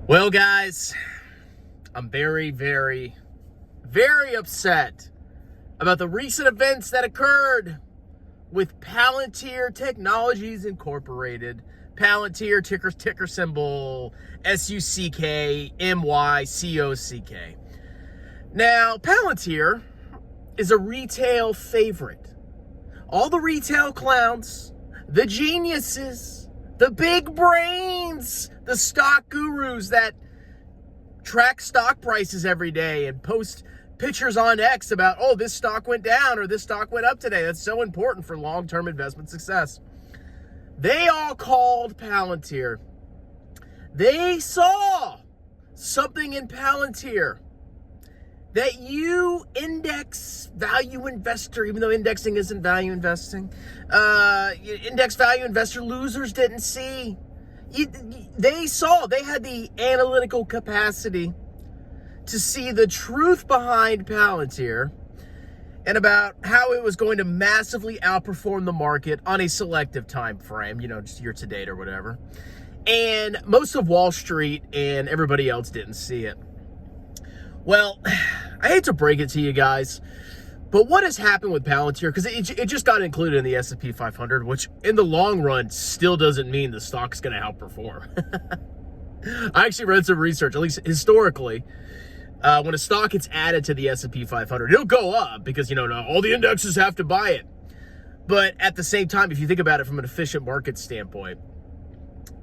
Well, guys, I'm very, very, very upset about the recent events that occurred with Palantir Technologies Incorporated. Palantir, ticker symbol SUCKMYCOCK. Now, Palantir is a retail favorite. All the retail clowns, the geniuses, the big brains, the stock gurus that track stock prices every day and post pictures on X about, oh, this stock went down or this stock went up today. That's so important for long-term investment success. They all called Palantir. They saw something in Palantir that you index value investor, even though indexing isn't value investing, index value investor losers didn't see. They had the analytical capacity to see the truth behind Palantir and about how it was going to massively outperform the market on a selective time frame, just year to date or whatever. And most of Wall Street and everybody else didn't see it. Well, I hate to break it to you guys, but what has happened with Palantir, because it just got included in the S&P 500, which in the long run still doesn't mean the stock's going to outperform. I actually read some research, at least historically, when a stock gets added to the S&P 500, it'll go up because, all the indexes have to buy it. But at the same time, if you think about it from an efficient market standpoint,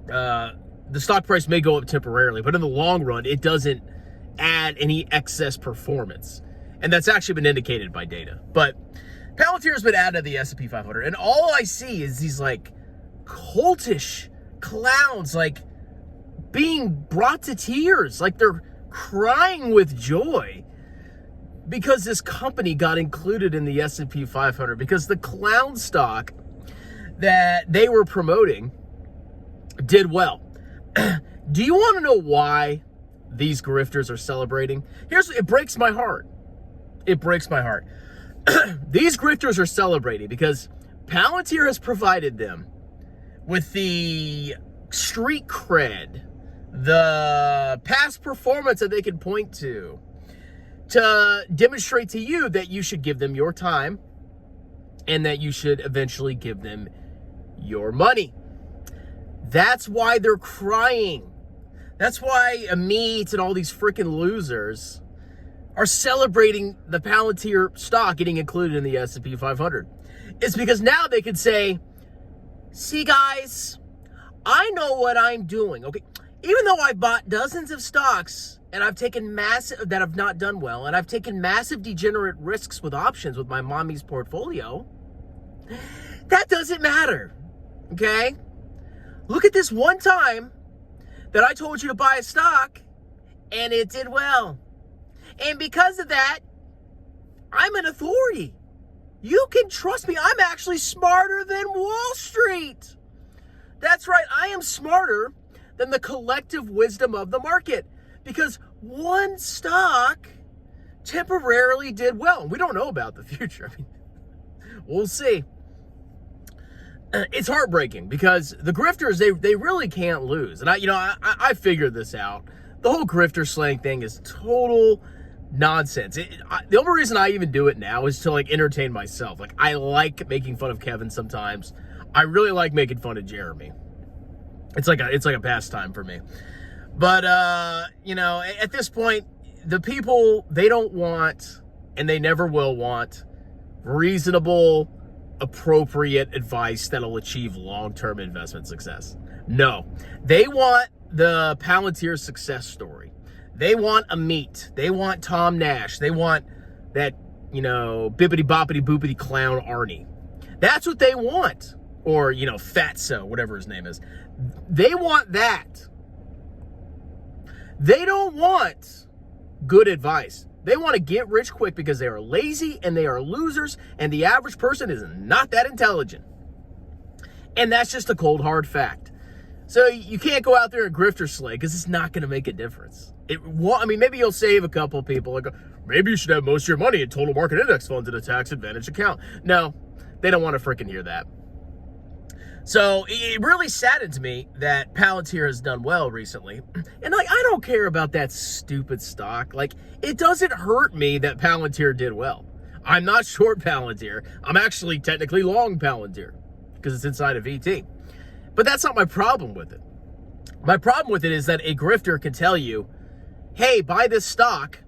the stock price may go up temporarily, but in the long run, it doesn't add any excess performance. And that's actually been indicated by data. But Palantir has been added to the S&P 500. And all I see is these cultish clowns being brought to tears. They're crying with joy because this company got included in the S&P 500 because the clown stock that they were promoting did well. Do you want to know why these grifters are celebrating? It breaks my heart. It breaks my heart. These grifters are celebrating because Palantir has provided them with the street cred, the past performance that they can point to demonstrate to you that you should give them your time and that you should eventually give them your money. That's why they're crying. That's why Amit and all these freaking losers are celebrating the Palantir stock getting included in the S&P 500. It's because now they can say, see guys, I know what I'm doing. Okay, even though I've bought dozens of stocks and I've taken that have not done well, and I've taken massive degenerate risks with options with my mommy's portfolio, that doesn't matter, okay? Look at this one time that I told you to buy a stock and it did well. And because of that, I'm an authority. You can trust me. I'm actually smarter than Wall Street. That's right. I am smarter than the collective wisdom of the market because one stock temporarily did well. We don't know about the future. We'll see. It's heartbreaking because the grifters, they really can't lose. And I figured this out. The whole grifter slang thing is total nonsense. The only reason I even do it now is to entertain myself. I like making fun of Kevin sometimes. I really like making fun of Jeremy. It's like a pastime for me. But at this point, the people, they don't want, and they never will want, reasonable, appropriate advice that'll achieve long-term investment success. No, they want the Palantir success story. They want Amit. They want Tom Nash. They want that, bippity boppity boopity clown Arnie. That's what they want. Or, Fatso, whatever his name is. They want that. They don't want good advice. They want to get rich quick because they are lazy and they are losers, and the average person is not that intelligent. And that's just a cold, hard fact. So you can't go out there and grifter slay because it's not going to make a difference. Maybe you'll save a couple of people. Maybe you should have most of your money in total market index funds in a tax advantage account. No, they don't want to freaking hear that. So it really saddens me that Palantir has done well recently. And like, I don't care about that stupid stock. Like, it doesn't hurt me that Palantir did well. I'm not short Palantir. I'm actually technically long Palantir because it's inside of VT. But that's not my problem with it. My problem with it is that a grifter can tell you, hey, buy this stock.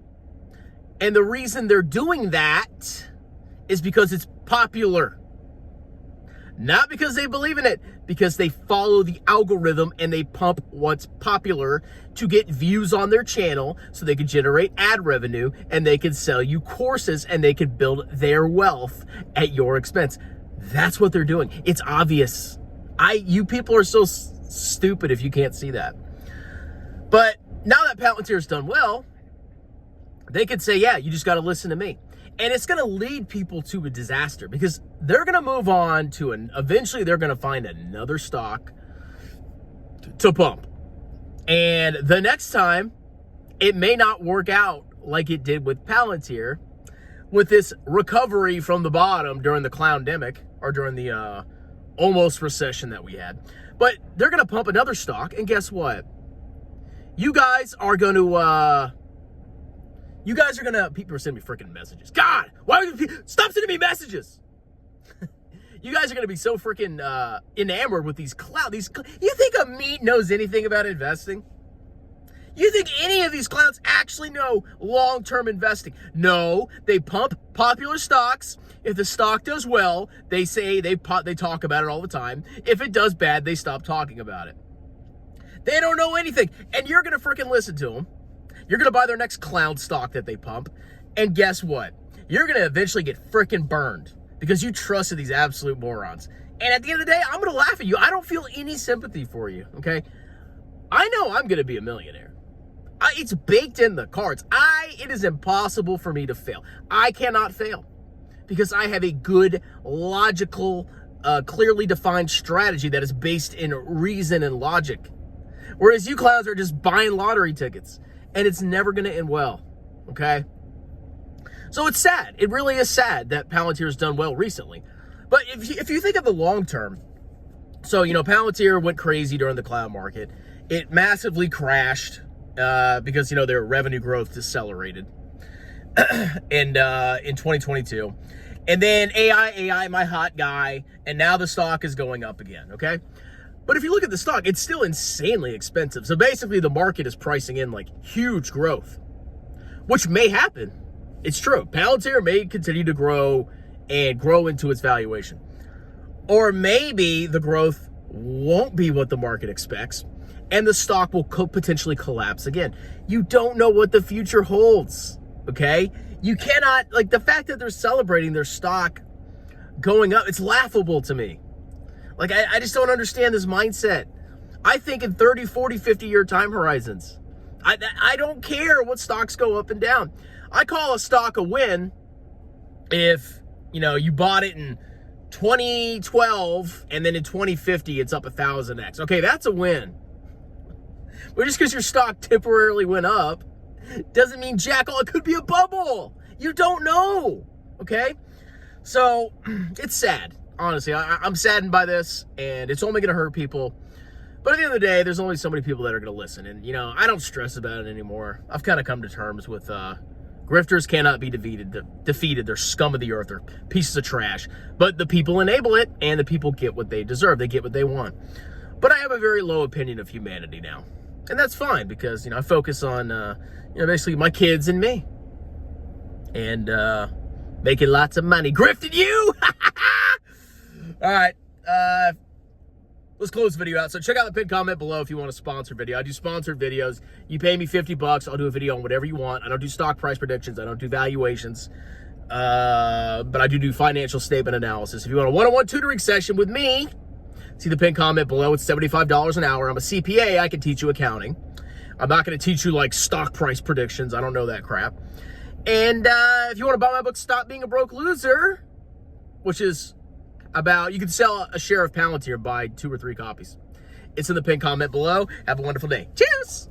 And the reason they're doing that is because it's popular. Not because they believe in it, because they follow the algorithm and they pump what's popular to get views on their channel so they can generate ad revenue and they can sell you courses and they can build their wealth at your expense. That's what they're doing. It's obvious. You people are so stupid if you can't see that. But now that Palantir's done well, they could say, yeah, you just got to listen to me. And it's going to lead people to a disaster because they're going to move on to eventually they're going to find another stock to pump. And the next time, it may not work out like it did with Palantir with this recovery from the bottom during the clowndemic or during the almost recession that we had. But they're going to pump another stock. And guess what? You guys are going to... people are sending me freaking messages. God, why would you stop sending me messages? You guys are going to be so freaking enamored with these clowns. You think a meat knows anything about investing? You think any of these clowns actually know long-term investing? No, they pump popular stocks. If the stock does well, they say they talk about it all the time. If it does bad, they stop talking about it. They don't know anything, and you're going to freaking listen to them. You're going to buy their next clown stock that they pump. And guess what? You're going to eventually get freaking burned because you trusted these absolute morons. And at the end of the day, I'm going to laugh at you. I don't feel any sympathy for you, okay? I know I'm going to be a millionaire. It's baked in the cards. It is impossible for me to fail. I cannot fail because I have a good, logical, clearly defined strategy that is based in reason and logic. Whereas you clowns are just buying lottery tickets. And it's never going to end well, okay? So it's sad. It really is sad that Palantir's done well recently. But if you think of the long term, so, Palantir went crazy during the cloud market. It massively crashed because, their revenue growth decelerated in 2022. And then AI, my hot guy, and now the stock is going up again, okay? But if you look at the stock, it's still insanely expensive. So basically the market is pricing in like huge growth, which may happen. It's true. Palantir may continue to grow and grow into its valuation. Or maybe the growth won't be what the market expects and the stock will potentially collapse again. You don't know what the future holds, okay? You cannot, the fact that they're celebrating their stock going up, it's laughable to me. I just don't understand this mindset. I think in 30, 40, 50-year time horizons. I don't care what stocks go up and down. I call a stock a win if, you bought it in 2012 and then in 2050 it's up 1,000x. Okay, that's a win. But just because your stock temporarily went up doesn't mean jack all. It could be a bubble. You don't know, okay? So it's sad. Honestly, I'm saddened by this, and it's only going to hurt people. But at the end of the day, there's only so many people that are going to listen. And, I don't stress about it anymore. I've kind of come to terms with grifters cannot be defeated. They're scum of the earth. They're pieces of trash. But the people enable it, and the people get what they deserve. They get what they want. But I have a very low opinion of humanity now. And that's fine because, I focus on, basically my kids and me. And making lots of money. Grifting you! All right, let's close the video out. So check out the pinned comment below if you want a sponsored video. I do sponsored videos. You pay me $50, I'll do a video on whatever you want. I don't do stock price predictions. I don't do valuations. But I do financial statement analysis. If you want a one-on-one tutoring session with me, see the pinned comment below. It's $75 an hour. I'm a CPA. I can teach you accounting. I'm not going to teach you stock price predictions. I don't know that crap. And if you want to buy my book, Stop Being a Broke Loser, which is you can sell a share of Palantir, buy 2 or 3 copies. It's in the pinned comment below. Have a wonderful day. Cheers!